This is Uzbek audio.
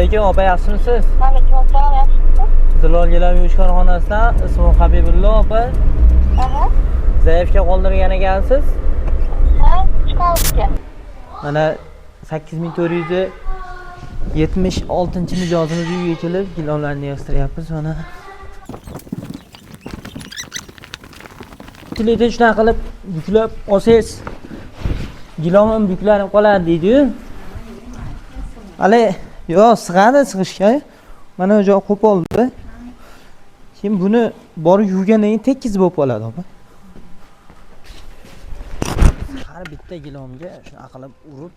Assalomu alaykum, opa, yaxshimisiz? Alaykum assalom, yaxshimisiz? Zilol gilam yuvish korxonasidan ismim Habibullo, opa. Aha. Zaifga qoldirgan ekansiz. Ha, chiqarishga. Mana 8476-mijozimiz uyga kelib, gilamlarni yig'ishtiryapmiz mana. Tilida shunaqa qilib buklab olsangiz, gilamim buklanib qoladi deydi-yu. Hali yo'q, sig'adi sig'ishga. Mana bu joy qo'poldi. Keyin buni borib yuvgandan keyin tekis bo'lib qoladi, opa. Har bitta gilamga shunaqa qilib urib